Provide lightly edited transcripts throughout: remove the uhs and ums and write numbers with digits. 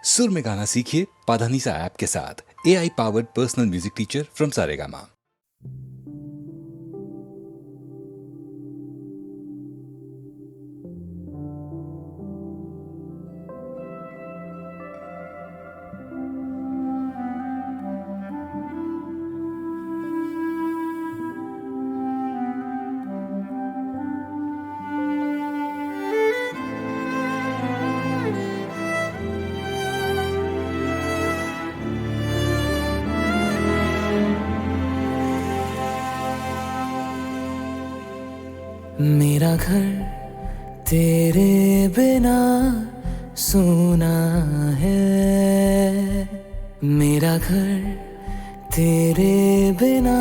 सुर में गाना सीखिए पाधानीसा ऐप के साथ। AI powered personal music teacher from Saregama. मेरा घर तेरे बिना सुना है, मेरा घर तेरे बिना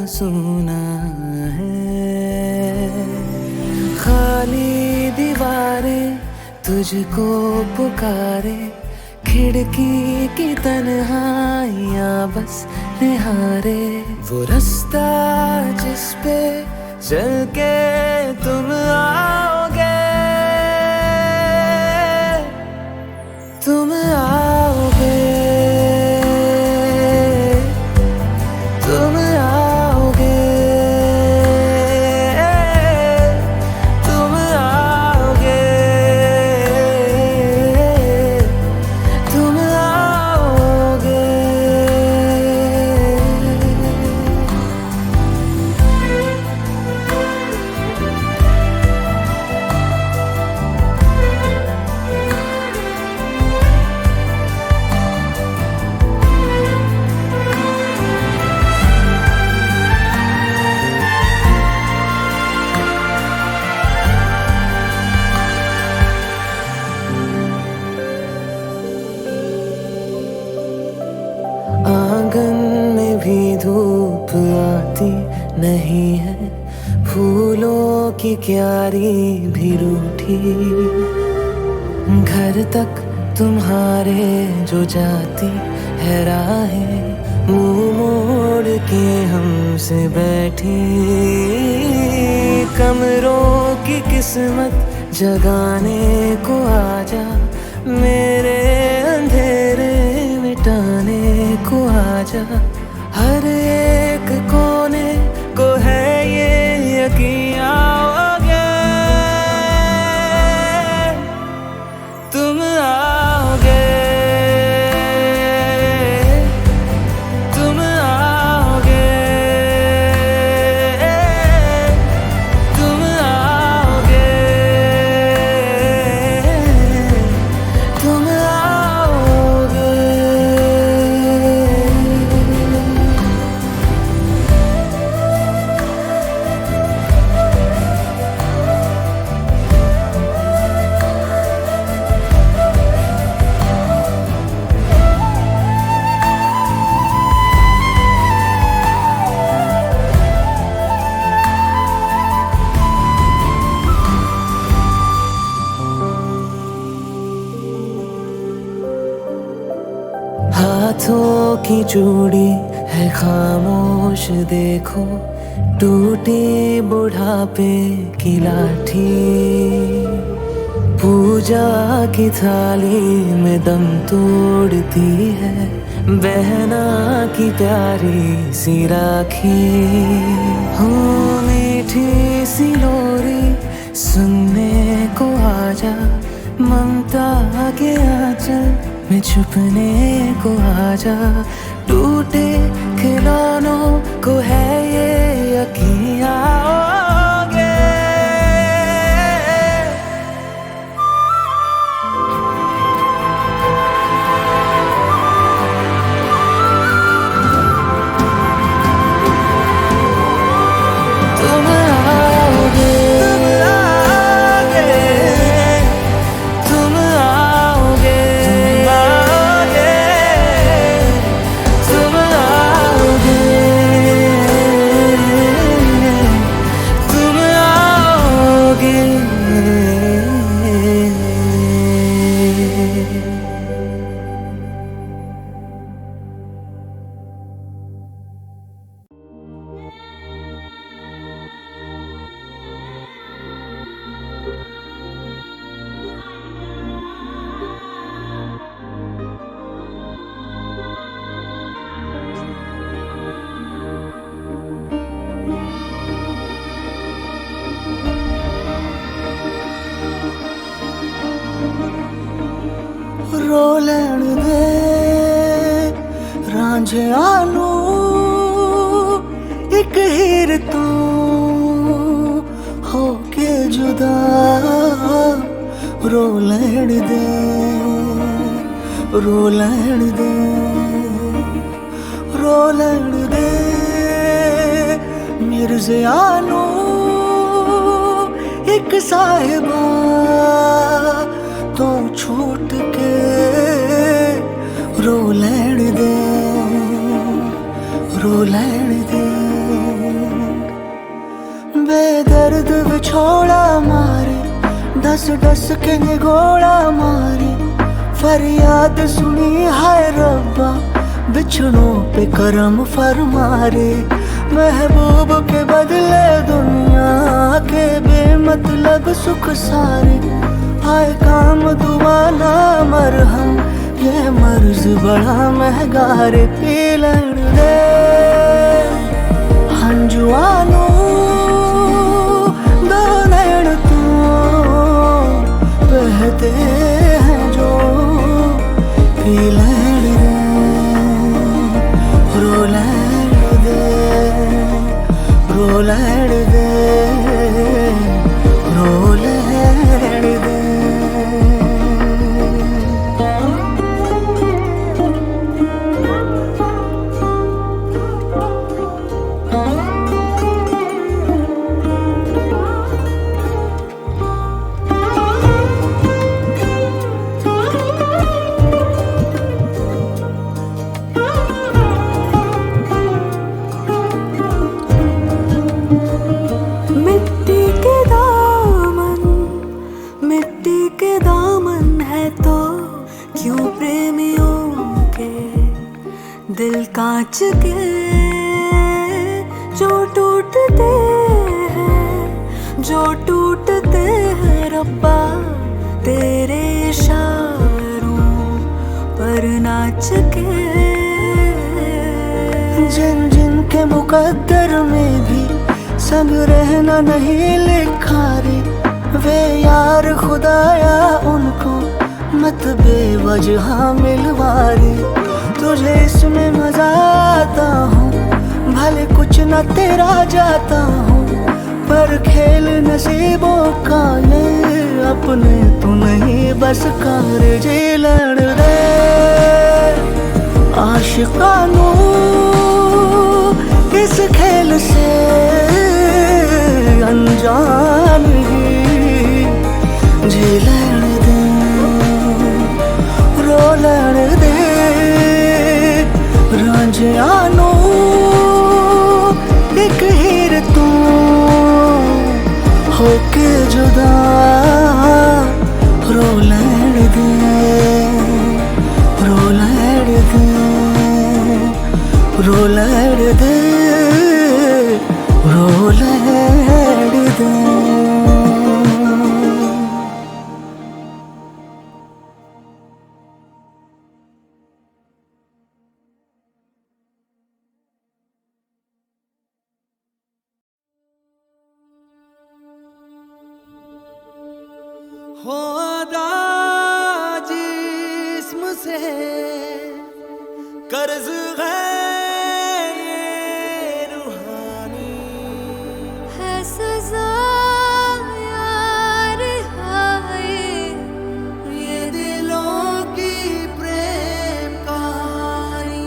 सुना है। खाली दीवारें तुझको पुकारे, खिड़की की तन्हाइयां बस निहारे। वो रास्ता जिस पे चल के तुम आओगे, तुम आओगे, तुम आओगे, तुम आओगे, तुम आओगे। आंगन में भी धूप आती नहीं है, फूलों की क्यारी भी रूठी। घर तक तुम्हारे जो जाती है राहें, मुंह मोड़ के हमसे बैठी। कमरों की किस्मत जगाने को आजा, मेरे अंधेरे मिटाने को आजा। हर एक कोने को है ये यकीन आओगे, तुम आओगे, तुम आओगे, तुम आओगे, तुम आओगे। हाथों की चूड़ी है खामोश देखो, टूटी बुढ़ापे की लाठी। पूजा की थाली में दम तोड़ती है, बहना की प्यारी सी राखी। हो मीठी सी लोरी सुनने को आजा, ममता के आंचल में छुपने को आजा। टूटे खिलौनों को है ये यकीन आओगे, तुम आओगे, तुम आओगे, तुम आओगे, तुम आओगे। रो लैण दे रांझिया नू एक हीर तू हो के जुदा रो लैण दे रो लैण दे रो लैण दे मिर्ज़िया नू एक साहिबा तो छूट के रो लैण दे रो लैण दे बेदर्द विछोड़ा मारे दस दस के निगोड़ा मारे फरियाद सुनी हाय रब्बा बिछड़ों पे करम फरमारे महबूब के बदले दुनिया के बेमतलब सुख सारे आए काम दुआ ना मरहम ये मर्ज बड़ा महंगा रे पी लैण दे हंजुआनू दो नैन तू बहते हैं जो पी लैण दे रो लैण दे रो लैण दे रो लैण दे दिल कांच के जो टूटते हैं रब्बा तेरे इशारों पर नाच के जिन जिन के मुकद्दर में भी संग रहना नहीं लिखा रे वे यार खुदाया उनको मत बेवजह मिलवारे तुझे इसमें मजा आता हूँ भले कुछ न तेरा जाता हूँ पर खेल नसीबों का ये अपने तू नहीं बस कर जी लड़ दे आशिकानू इस खेल से अनजान ही जी लड़ दे रो लड़ दे रांझियानू एक हीर तू होके जुदा रो लैण दे रो लैण दे रो लैण दे रो लैण दे हो अदा जिस्म से कर्ज है ये रूहानी है सजा यार हाय ये दिलों की प्रेम कहानी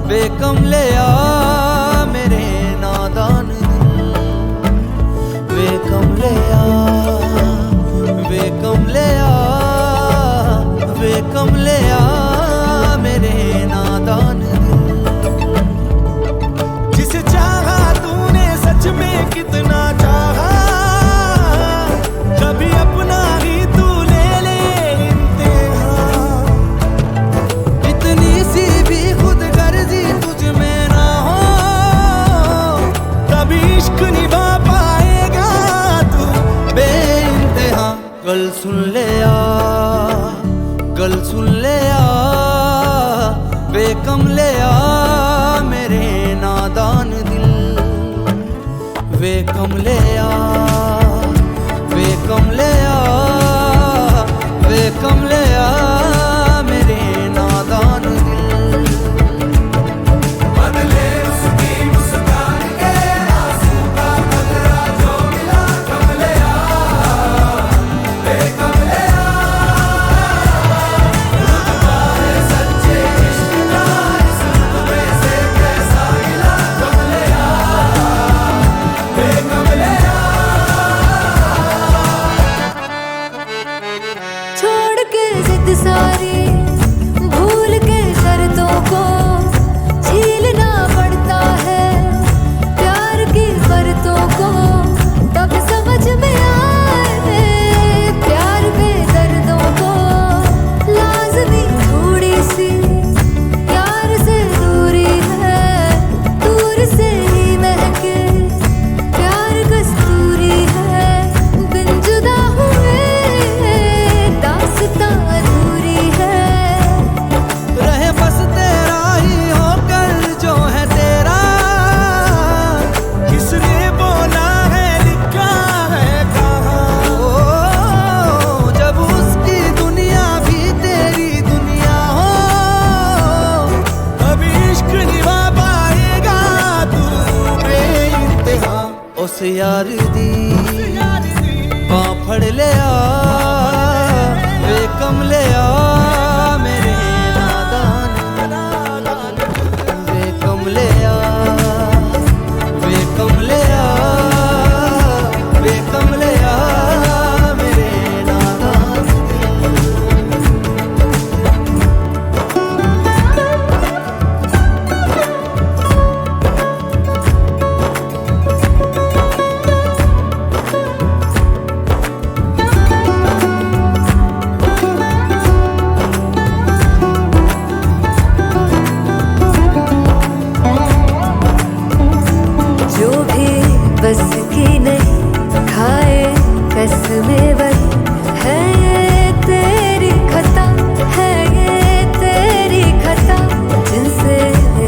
वे कमलिया मेरे नादान दिल वे कमलिया वे कमलिया वे कमलिया मेरे नादान दिल जिसे चाहा तूने सच में कितना चाहा कभी अपना ही तू ले ले इम्तिहान इतनी सी भी कमले वे कमले वे कमले मेरे नादान दिल। बदले उसकी मुस्कान के आंसू का बदला जो मिला कमले वे कमले रुतबा है सच्चे इश्क का इस रुतबे से कैसा मिला कमले वे कमले। छोड़ के जिद सारी भूल के शर्तों को झीलना पड़ता है प्यार की शर्तों को तब समझ में आए प्यार के दर्दों को। लाज़मी थोड़ी सी प्यार से दूरी है दूर से ही महके प्यार कस्तूरी है बिन जुदा हुए दास्तां अधूरी है। रहे बस तेरा ही होकर जो है तेरा किसने बोला है लिखा है कहाँ। ओ, जब उसकी दुनिया भी तेरी दुनिया हो अभी इश्क निभा पाएगा तू बेइंतहा। उस यार दी बां फड़ लिया वे कमले मेरे नादान वे कमले वे कमले वे कमले मेरे नादान। जो भी बस की नहीं खाए कसमें वही है ये तेरी खता है ये तेरी खता। जिनसे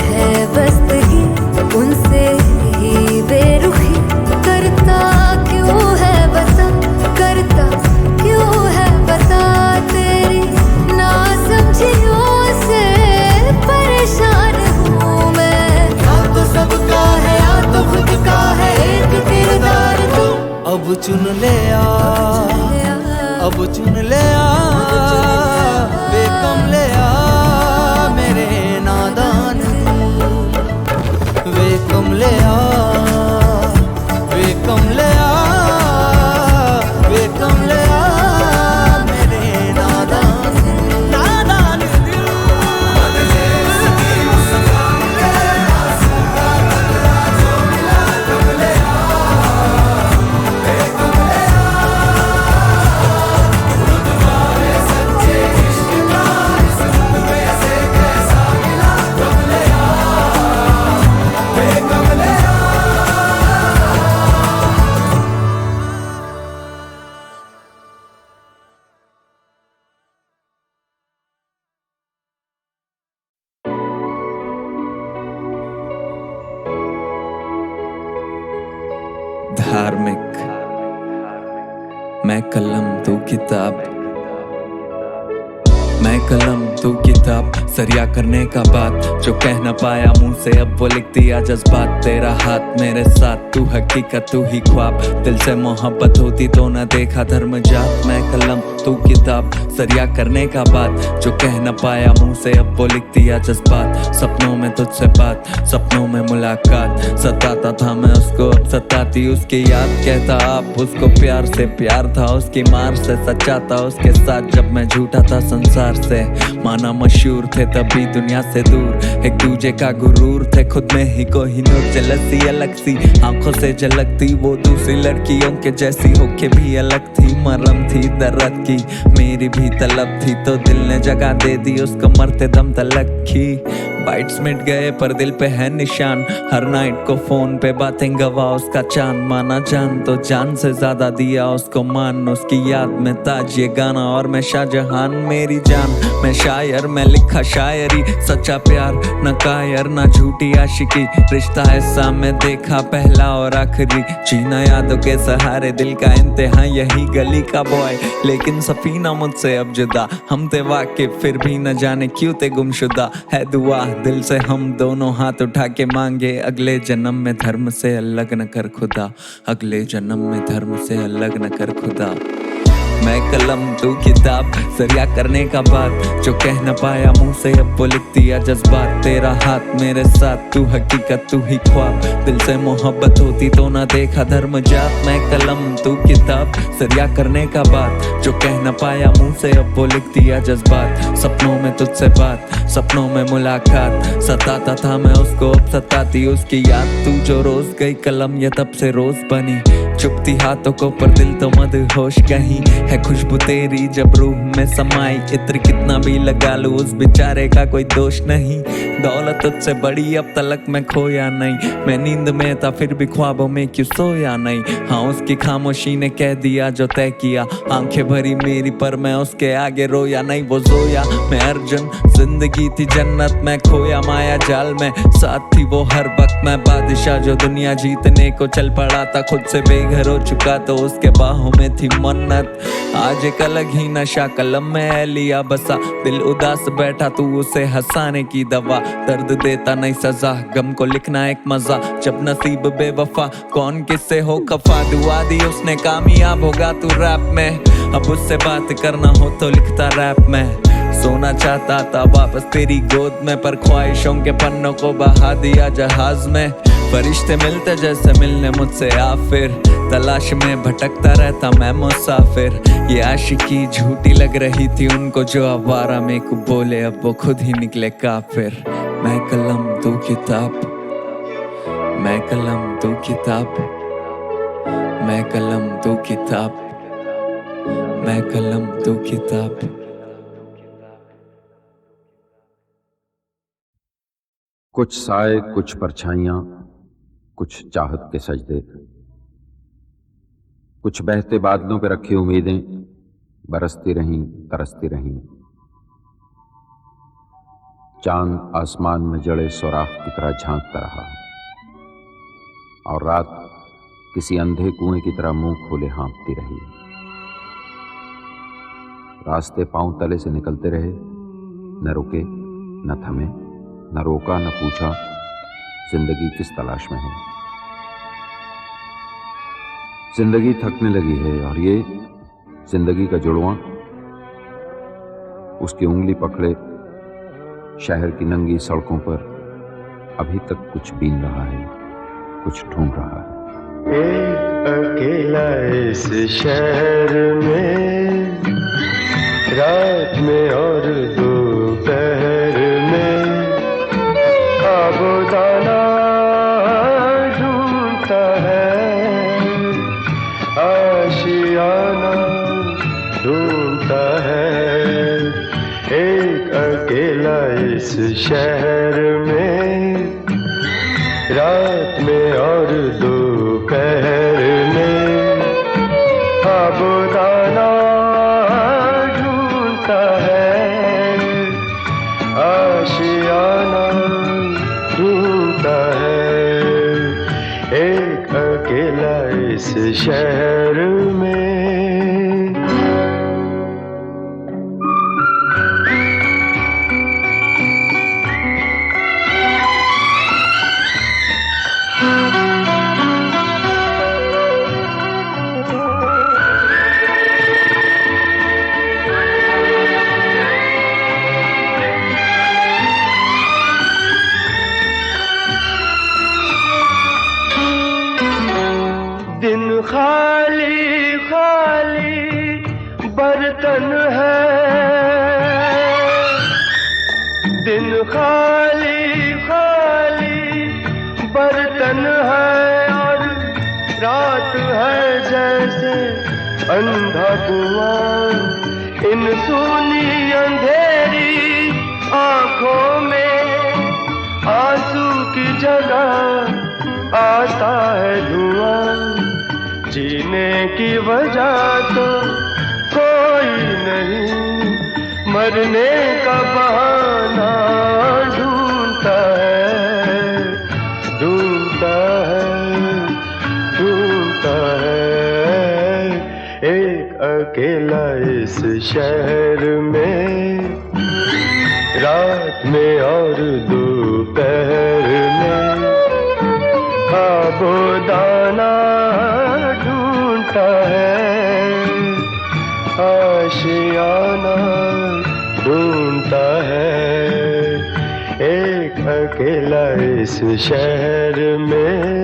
है बस्तगी उनसे ही बेरुखी करता क्यों है बता करता क्यों है बता। तेरी ना समझियों से परेशान हूँ मैं या तो सबका है या तो खुद का है एक किरदार तू। अब चुन ले अब चुन ले वे कमले मेरे नादान दिल। वे कमले वे कमले वे कमले मेरे नादान दिल। नादान दिल बदले उसकी मुस्कान के आंसू का बदला जो मिला कमले वे कमले रुतबा है सच्चे इश्क का इस रुतबे से कैसा मिला कमले वे कमले। धार्मिक मैं कलम तू किताब मैं कलम तू किताब सरिया करने का बात जो कह न पाया मुंह से अब वो लिख दिया जज्बात। तेरा हाथ मेरे साथ तू हकीकत तू ही ख्वाब दिल से मोहब्बत होती तो न देखा धर्म जात। मैं कलम तू किताब सरिया करने का बात जो कह न पाया मुंह से अब वो लिख दिया जज्बात। सपनों में तुझसे बात सपनों में मुलाकात सताता था मैं उसको अब सताती उसकी याद। कहता आप उसको प्यार से प्यार था उसकी मार से सच्चा था उसके साथ जब मैं झूठा था संसार से। माना मशहूर थे तभी दुनिया से दूर एक दूजे का गुरूर थे खुद में ही कोहिनूर जलसी अलग सी आंखों से झलकती वो दूसरी लड़कियों के जैसी होके भी अलग थी। मरम थी दर्द की मेरी भी तलब थी तो दिल ने जगह दे दी उसको मरते दम तलक की। बाइट्स मिट गए पर दिल पे है निशान। हर नाइट को फोन पे बातें गवा उसका चांद। माना जान तो जान से ज्यादा दिया उसको मान। उसकी याद में ताज ये गाना और मैं शाहजहान। मेरी जान मैं शायर, मैं लिखा शायरी। सच्चा प्यार न कायर न झूठी आशिकी। रिश्ता ऐसा मैं देखा पहला और आखिरी। जीना यादों के सहारे दिल का इंतहा यही गली का बॉय। लेकिन सफीना मुझसे अब जुदा। हम थे वाकिफ फिर भी न जाने क्यों थे गुमशुदा। है दुआ दिल से हम दोनों हाथ उठा के मांगे, अगले जन्म में धर्म से अलग न कर खुदा। अगले जन्म में धर्म से अलग न कर खुदा। मैं कलम तू किताब, जरिया करने का बात जो कह न पाया मुंह से अब वो लिख दिया जज्बात। तेरा हाथ मेरे साथ, तू हकीकत तू ही ख्वाब। दिल से मोहब्बत होती तो ना देखा धर्म जात। मैं कलम तू किताब, जरिया करने का बात जो कह न पाया मुंह से अब वो लिख दिया जज्बात। सपनों में तुझसे बात, सपनों में मुलाकात। सताता था मैं उसको अब सताती उसकी याद। तू जो रोज गई कलम ये तब से रोज बनी। चुपती हाथों को पर दिल तो मदहोश कहीं है। खुशबू तेरी जब रूह में समाई। इत्र कितना भी लगा लूं उस बेचारे का कोई दोष नहीं। दौलत तुझसे बड़ी अब तलक मैं खोया नहीं। मैं नींद में था फिर भी ख्वाबों में क्यों सोया नहीं। हाँ उसकी खामोशी ने कह दिया जो तय किया। आंखें भरी मेरी पर मैं उसके आगे रोया नहीं। वो जोया मैं अर्जुन, जिंदगी थी जन्नत मैं खोया माया जाल में। साथ थी वो हर वक्त मैं बादशाह जो दुनिया जीतने को चल पड़ा था। खुद से बेघर हो चुका तो उसके बाहों में थी मन्नत। आज एक अलग ही नशा कलम में है लिया बसा। दिल उदास बैठा तू उसे हंसाने की दवा। दर्द देता नहीं सजा, गम को लिखना एक मजा। जब नसीब बेवफा कौन किससे हो खफा। दुआ दी उसने कामयाब होगा तू रैप में। अब उससे बात करना हो तो लिखता रैप में। सोना चाहता था वापस तेरी गोद में पर ख्वाहिशों के पन्नों को बहा दिया जहाज में। फरिश्ते मिलते जैसे मिलने मुझसे आ फिर। तलाश में भटकता रहता मैं मुसाफिर। ये आशिकी झूठी लग रही थी उनको जो आवारा में को बोले अब वो खुद ही निकले काफिर। मैं कलम तू किताब, मैं कलम तू किताब, मैं कलम तू किताब, मैं कलम तू किताब। कुछ साए कुछ परछाइयां, कुछ चाहत के सजदे। कुछ बहते बादलों पे रखी उम्मीदें बरसती रहीं तरसती रहीं। चांद आसमान में जड़े सुराख की तरह झांकता रहा और रात किसी अंधे कुएं की तरह मुंह खोले हाँफती रही। रास्ते पांव तले से निकलते रहे, न रुके न थमे, न रोका न पूछा जिंदगी किस तलाश में है। जिंदगी थकने लगी है और ये जिंदगी का जुड़वां उसकी उंगली पकड़े शहर की नंगी सड़कों पर अभी तक कुछ बीन रहा है, कुछ ढूंढ रहा है। एक अकेला इस शहर में, रात में और दोपहर में आबोदाना ढूंढता है, आशियाना ढूंढता है। एक अकेला इस शहर में, रात में और दोपहर में आबोदाना ढूंढता है, आशियाना ढूंढता है। एक अकेला इस शहर में। दिन खाली खाली बर्तन है, दिन खाली खाली बर्तन है और रात है जैसे अंधा कुआं। इन सूनी अंधेरी आंखों में की जगह आता है धुआं, जीने की वजह तो कोई नहीं, मरने का बहाना ढूंढता है, ढूंढता है, ढूंढता है। एक अकेला इस शहर में, रात में और दोपहर में, आबोदाना ढूंढता है, आशियाना ढूंढता है। एक अकेला इस शहर में।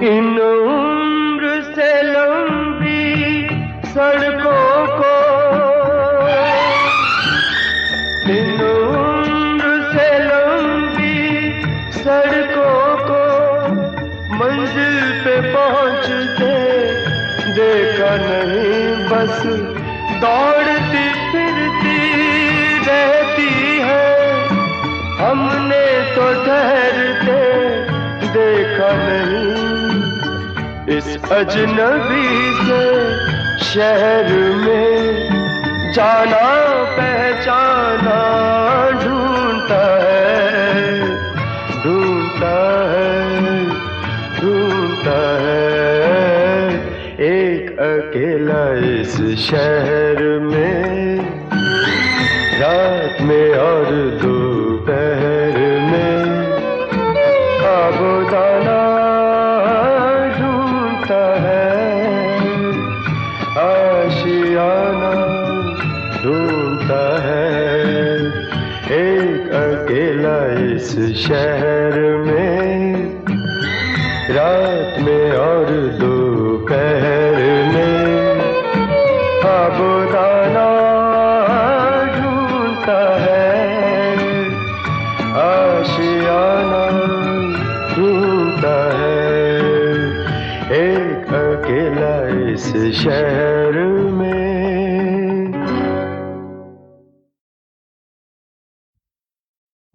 इन उम्र से लंबी सड़कों को, इन उम्र से लंबी सड़कों को मंजिल पे पहुंचते देखा नहीं, बस दौड़ती फिरती रहती है। हमने तो ठहरते देखा नहीं, इस अजनबी से शहर में जाना पहचाना ढूंढता है, ढूंढता है, ढूंढता है। एक अकेला इस शहर में, रात में और दोपहर में, आबोदाना ढूंढता है, आशियाना ढूंढता है। एक अकेला इस शहर में, रात में और दोपहर में, आबोदाना ढूंढता है, आशियाना ढूंढता है। एक अकेला इस शहर में।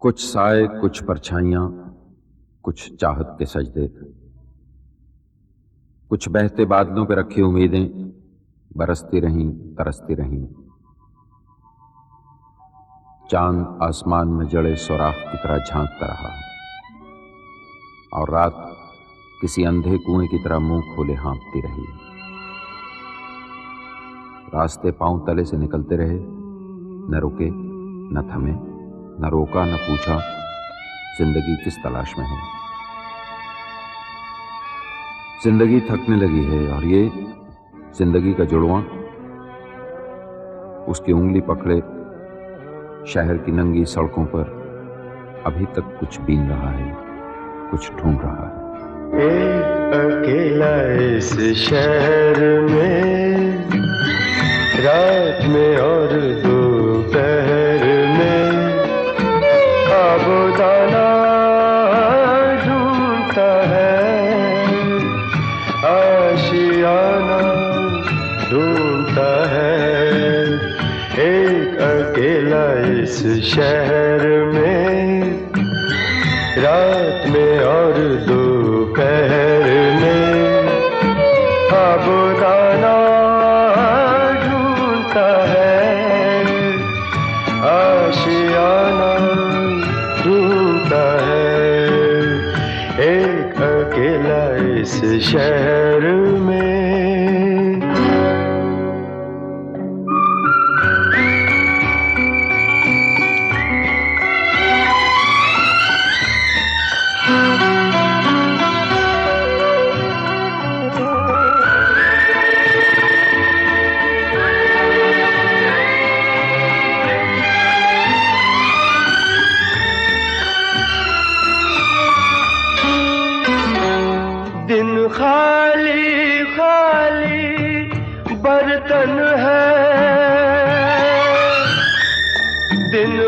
कुछ साए, कुछ परछाइयां, कुछ चाहत के सजदे, कुछ बहते बादलों पे रखी उम्मीदें बरसती रहीं, तरसती रहीं। चांद आसमान में जड़े सुराख की तरह झांकता रहा, और रात किसी अंधे कुएं की तरह मुंह खोले हाँफती रही। रास्ते पांव तले से निकलते रहे, न रुके, न थमे, न रोका, न पूछा जिंदगी किस तलाश में है। जिंदगी थकने लगी है, और ये जिंदगी का जुड़वां उसकी उंगली पकड़े शहर की नंगी सड़कों पर अभी तक कुछ बीन रहा है, कुछ ढूंढ रहा है। एक अकेला इस शहर में, रात में और दोपहर में, आबोदाना ढूंढता है, आशियाना ढूंढता है। एक अकेला इस शहर में, रात में और दोपहर में, आबोदाना ढूंढता है, आशियाना ढूंढता है। एक अकेला इस शहर में।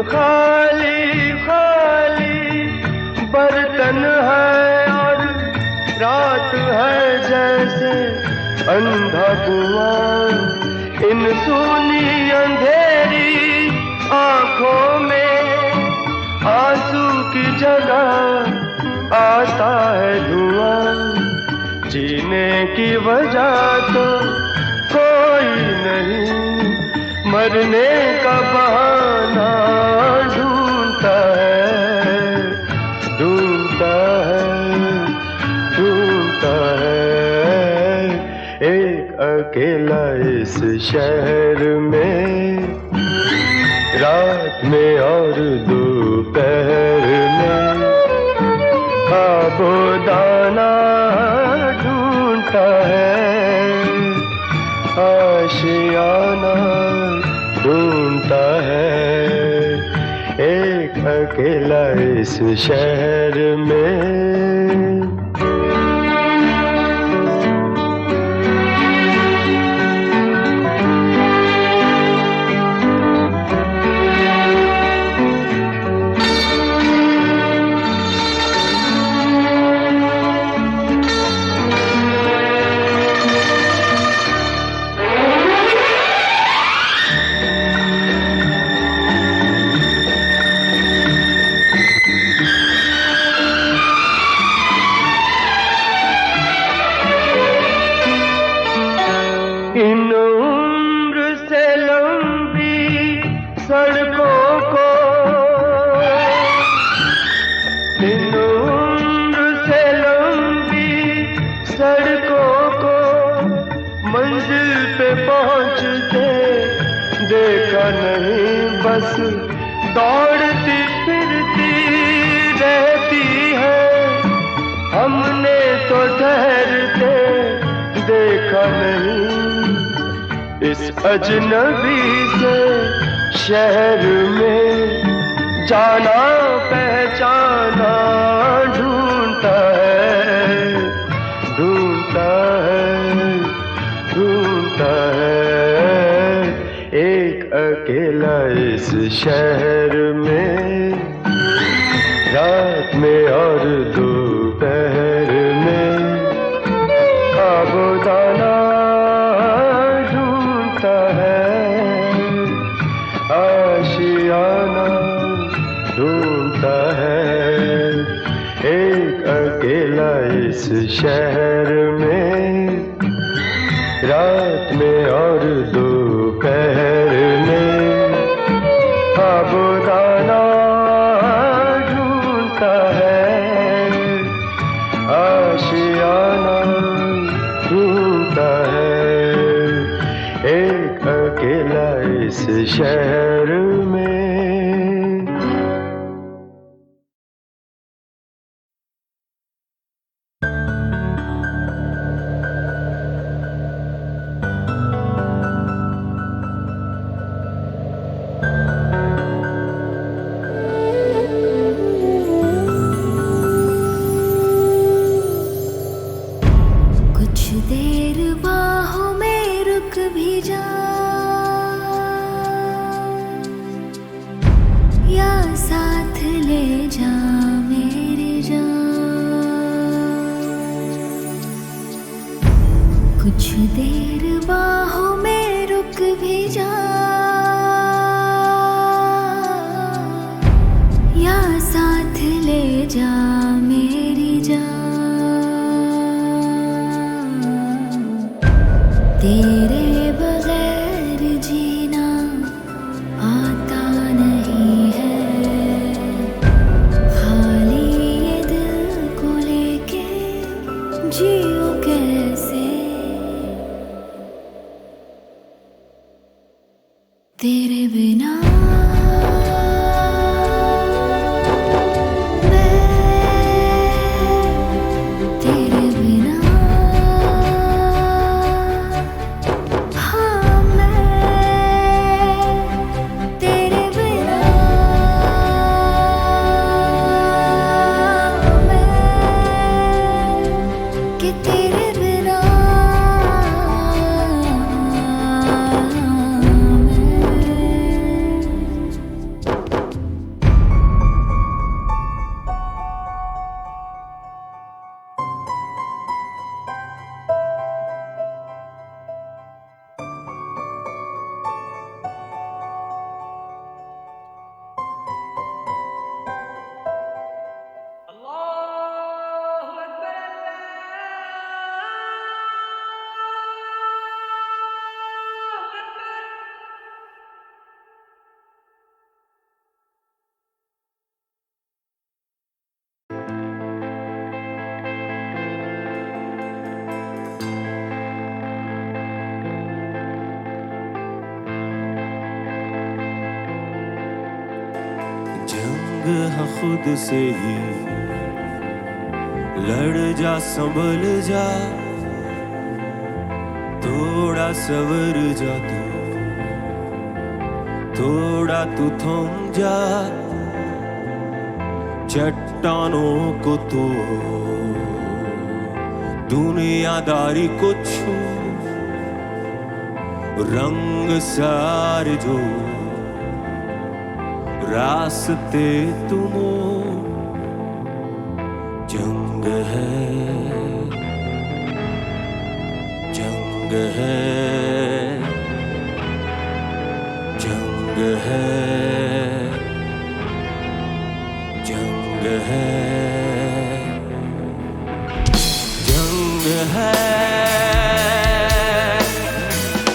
खाली खाली बर्तन है और रात है जैसे अंधा कुआं। इन सूनी अंधेरी आंखों में आंसू की जगह आता है धुआं। जीने की वजह तो कोई नहीं, मरने का बहाना ढूंढता है, ढूंढता है, ढूंढता है। एक अकेला इस शहर में, रात में और दोपहर में खाबोदाना ढूंढता है, आशियाना ढूंढता है। एक अकेला इस शहर में। इन उम्र से लंबी सड़कों को, इन उम्र से लंबी सड़कों को मंजिल पे पहुंचते देखा नहीं। बस दौड़ती फिरती रहती है, हमने तो ठहरते देखा नहीं। इस अजनबी से शहर में जाना पहचाना ढूंढता है, ढूंढता है, ढूंढता है। एक अकेला इस शहर में, रात में और दोपहर में खाबोदाना ढूंढता है, आशियाना ढूंढता है। एक अकेला इस शहर में, रात में और दोपहर में खाबोदाना ढूंढता है, आशियाना ढूंढता है। एक अकेला इस शहर में। कुछ देर बाहों में रुक भी जा, या साथ ले जा मेरे जान। कुछ देर बाहों में रुक भी जा, या साथ ले जा मेरी जान। तेरे बगैर जीना आता नहीं है, खाली ये दिल को लेके जियो कैसे। तेरे बिना तेरे बिना तेरे बिना कि तेरे बिना जंग है खुद से ही, लड़ जा संभल जा, थोड़ा सवर जा तू, थोड़ा तू थम जा, चट्टानों को तो दुनियादारी को छू, रंग सारे जो रास्ते तुम, जंग है, जंग है, जंग है, जंग है, जंग है, जंग है,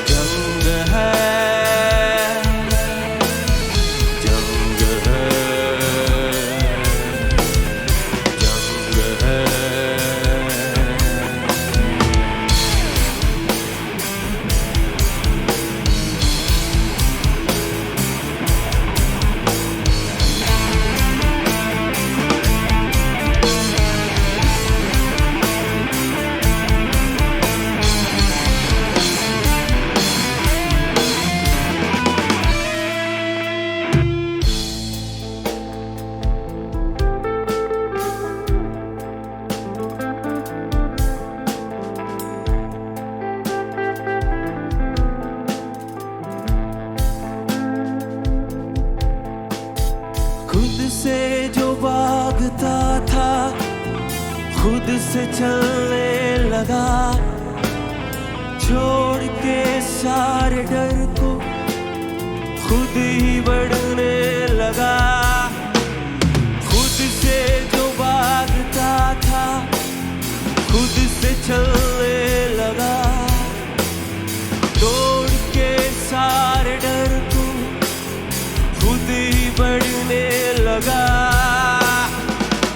जंग है, जंग है। खुद से जो भागता था, खुद से चलने लगा, छोड़ के सारे डर को खुद ही बढ़ने लगा। खुद से जो भागता था, खुद से चलने लगा, तोड़ के सारे डर को खुद ही बढ़ने लगा।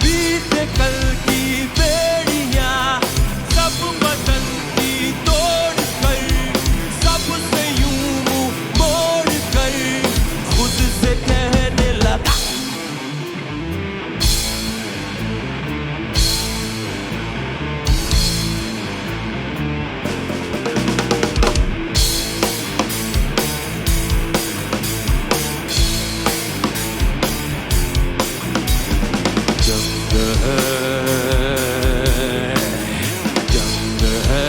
बीते कल की बेड़ियां सब बदन की तोड़ कर, सबसे यूं मुंह मोड़ कर खुद से कहने लगा, जंग है, जंग है,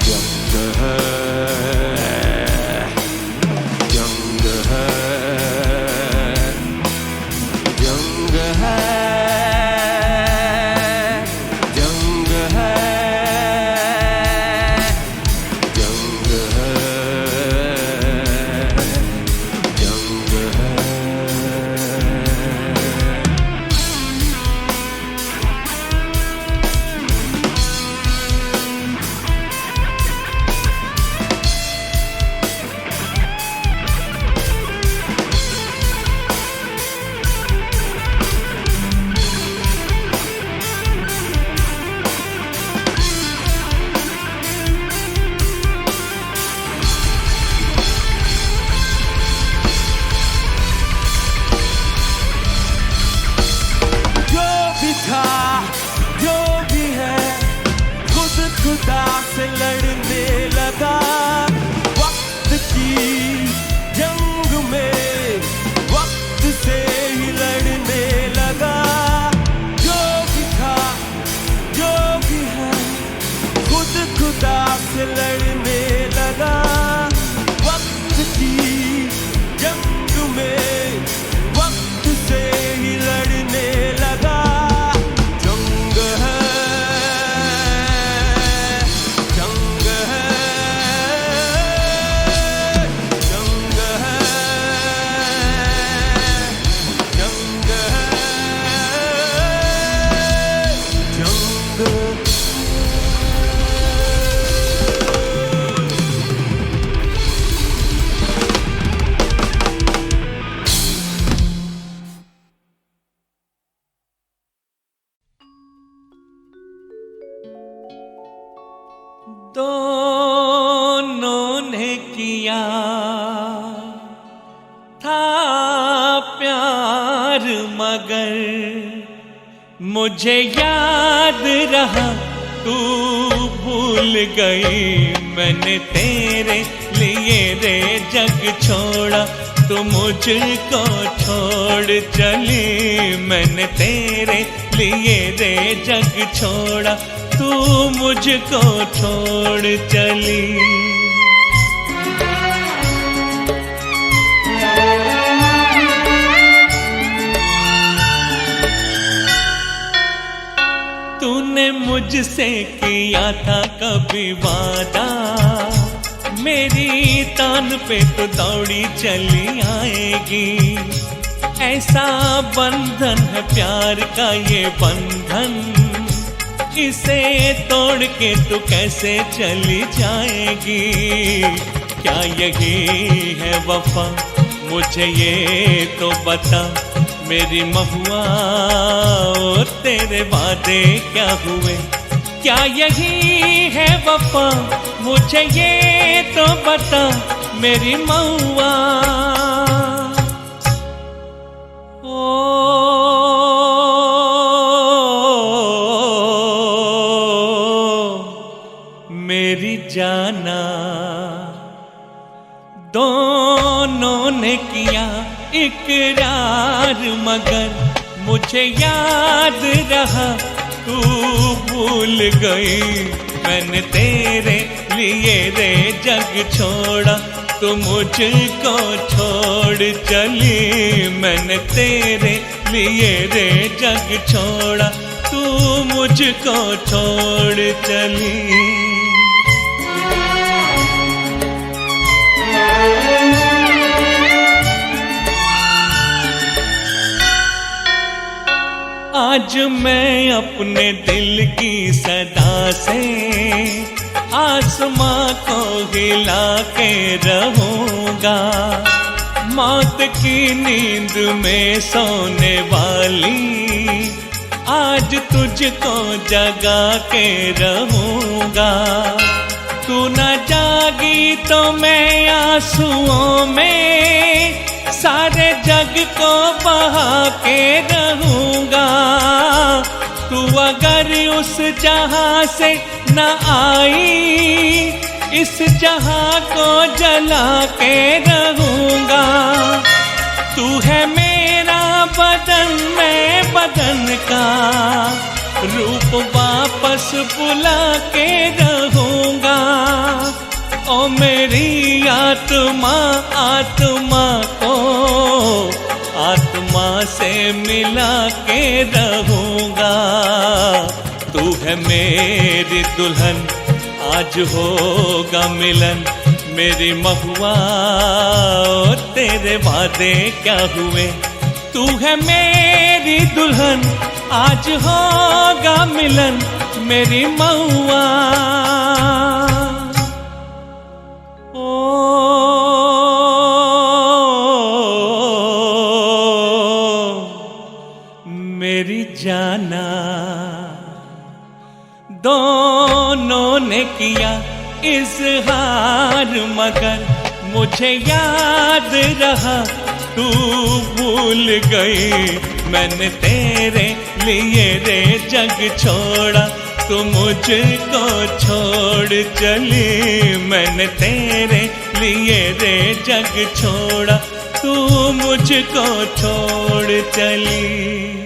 जंग है, जंग है, जंग है, जंग है, जंग है, जंग है। जो भी था, जो भी है, खुद खुदा से लड़ने लगा। वक्त की जंग में वक्त से ही लड़ने लगा। जो भी था, जो भी है, खुद खुदा से लड़ने लगा। वक्त की जंग में वक्त से ही लड़ने लगा। जंग है, जंग है, जंग है, जंग है, जंग। दोनों ने किया था मगर मुझे याद रहा तू भूल गई। मैंने तेरे लिए रे जग छोड़ा, तू मुझको छोड़ चली। मैंने तेरे लिए रे जग छोड़ा, तू मुझको छोड़ चली। तूने मुझसे किया था कभी वादा, मेरी तान पे तो दौड़ी चली आएगी। ऐसा बंधन है प्यार का ये बंधन, इसे तोड़ के तू कैसे चली जाएगी। क्या यही है वफा, मुझे ये तो बता मेरी महुआ, ओ तेरे वादे क्या हुए। क्या यही है वफा, मुझे ये तो बता मेरी महुआ। ओ मेरी जाना, दोनों ने किया इकरार मगर मुझे याद रहा तू भूल गई। मैंने तेरे लिए रे जग छोड़ा, तू मुझको छोड़ चली। मैंने तेरे लिए रे जग छोड़ा, तू मुझको छोड़ चली। आज मैं अपने दिल की सदा से आसमां को हिला के रहूंगा। मौत की नींद में सोने वाली आज तुझको जगा के रहूंगा। तू न जागी तो मैं आंसुओं में सारे जग को बहा के रहूंगा। तू अगर उस जहां से न आई, इस जहां को जला के रहूंगा। तू है मेरा बदन, मैं बदन का रूप वापस बुला के रहूंगा। ओ मेरी आत्मा, आत्मा को आत्मा से मिला के रहूंगा। तू है मेरी दुल्हन, आज होगा मिलन मेरी महुआ, तेरे वादे क्या हुए। तू है मेरी दुल्हन, आज होगा मिलन मेरी महुआ। मेरी जाना, दोनों ने किया इजहार मगर मुझे याद रहा तू भूल गई। मैंने तेरे लिए रे जग छोड़ा, तू मुझको छोड़ चली। मैंने तेरे लिए रे जग छोड़ा, तू मुझको छोड़ चली।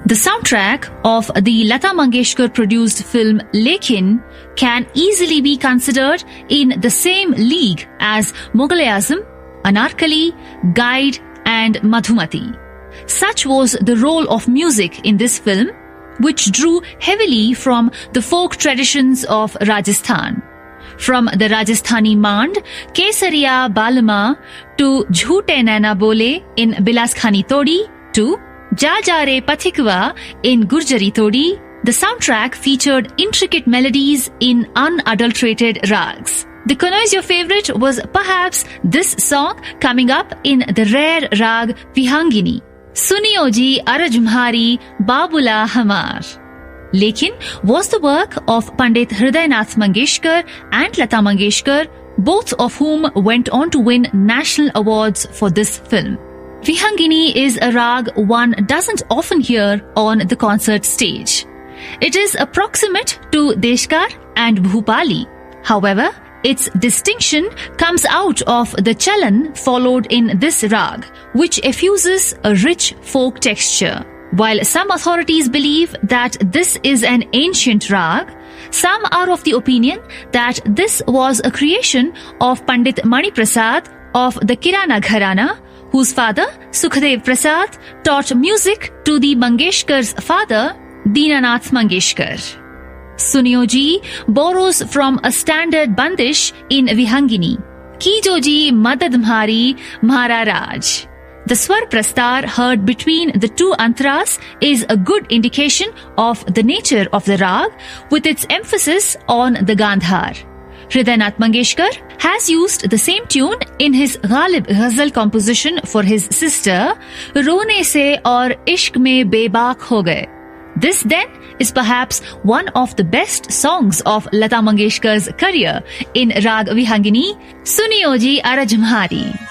The soundtrack of the Lata Mangeshkar produced film Lekin can easily be considered in the same league as Mughal-e-Azam, Anarkali, Guide and Madhumati. Such was the role of music in this film, which drew heavily from the folk traditions of Rajasthan. From the Rajasthani Mand, Kesariya Balama to Jhoote Naina Bole in Bilas Khani Todi to Ja Ja Re Pathikwa in Gurjari Todi, the soundtrack featured intricate melodies in unadulterated rags. The connoisseur favorite was perhaps this song coming up in the rare rag Vihangini. Suniyo ji Arajmhari Babula Hamar. Lekin was the work of Pandit Hridaynath Mangeshkar and Lata Mangeshkar, both of whom went on to win national awards for this film. Vihangini is a rag one doesn't often hear on the concert stage. It is approximate to Deshkar and Bhupali. However, its distinction comes out of the chalan followed in this rag, which effuses a rich folk texture. While some authorities believe that this is an ancient rag, some are of the opinion that this was a creation of Pandit Mani Prasad of the Kirana Gharana, whose father, Sukhdev Prasad, taught music to the Mangeshkar's father, Dinanath Mangeshkar. Suniyo ji borrows from a standard bandish in Vihangini. Kijo ji Madad Mhari Mhara Raj. The Swar Prastar heard between the two antras is a good indication of the nature of the rag, with its emphasis on the Gandhar. Hridaynath Mangeshkar has used the same tune in his Ghalib Ghazal composition for his sister, Rone Se aur Ishq Mein Bebak Ho Gaye. This then is perhaps one of the best songs of Lata Mangeshkar's career in Rag Vihangini, Suniyo ji Arajmhari.